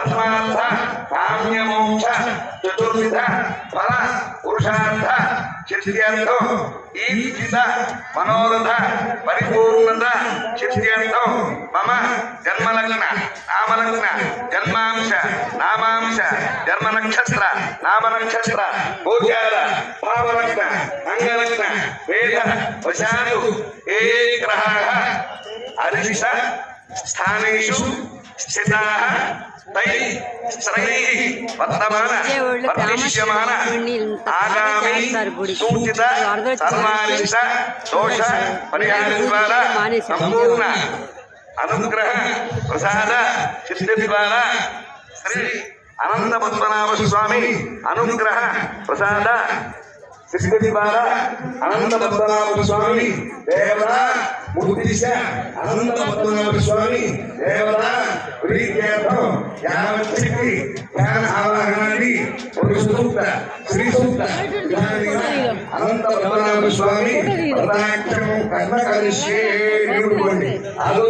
ಧರ್ಮಾರ್ಥ ಕಾಮ್ಯ ಮೋಕ್ಷ ಚತುರ್ವಿಧ ಫಲ ಪುರುಷಾರ್ಥ ಸಿದ್ಧ್ಯರ್ಥೋ ಈಪ್ಸಿತ ಮನೋರಥ ಪರಿಪೂರ್ಣದ ಸಿದ್ಧ್ಯರ್ಥೋ ಮಮ ಜನ್ಮಲಗ್ನ ನಾಮಲಗ್ನ ಜನ್ಮಾಂಶ ನಾಮಾಂಶ ಜನ್ಮ ನಕ್ಷತ್ರ ನಾಮ ನಕ್ಷತ್ರ ಗೋಚಾರ ಭಾವಲಗ್ನ ಅಂಗಲಗ್ನ ವೇದ ವಶಾನು ಏ ಗ್ರಹಾಃ ಅರಿಷ ಸ್ಥಾನೇಷು ಸ್ಥಿತಾಃ ತೈ ತ್ರೈಃ ವರ್ತಮಾನ ಭವಿಷ್ಯಮಾನ ಆಗಾಮಿ ಸೂಚಿತ ಸರ್ವಾನಿಷ್ಟ ದೋಷ ಪರಿಹಾರದ್ವಾರ ಸಂಪೂರ್ಣ ಅನುಗ್ರಹ ಪ್ರಸಾದ ಸಿದ್ಧಿದ್ವಾರ ಶ್ರೀ ಅನಂತ ಪದ್ಮನಾಭ ಸ್ವಾಮಿ ಅನುಗ್ರಹ ಪ್ರಸಾದ ಸಿದ್ಧಿದ್ವಾರ ಅನಂತ ಪದ್ಮನಾಭ ಸ್ವಾಮಿ ದೇವರ ಉದ್ದೇಶ ಅನಂತ ಪದ್ಮನಾಭ ಸ್ವಾಮಿ ದೇವರ ಪ್ರೀತ್ಯರ್ಥಂ ಯಾವಚ್ಛಕ್ತಿ ಜ್ಞಾನ ಆವಾಹನಾದಿ ಒಂದು ಸೂಕ್ತ ಶ್ರೀ ಸೂಕ್ತ ಅನಂತ ಪದ್ಮನಾಭ ಸ್ವಾಮಿ ಕರ್ಣಕಾಲಿಶೇ ನಿರೂಪಣೆ ಅದು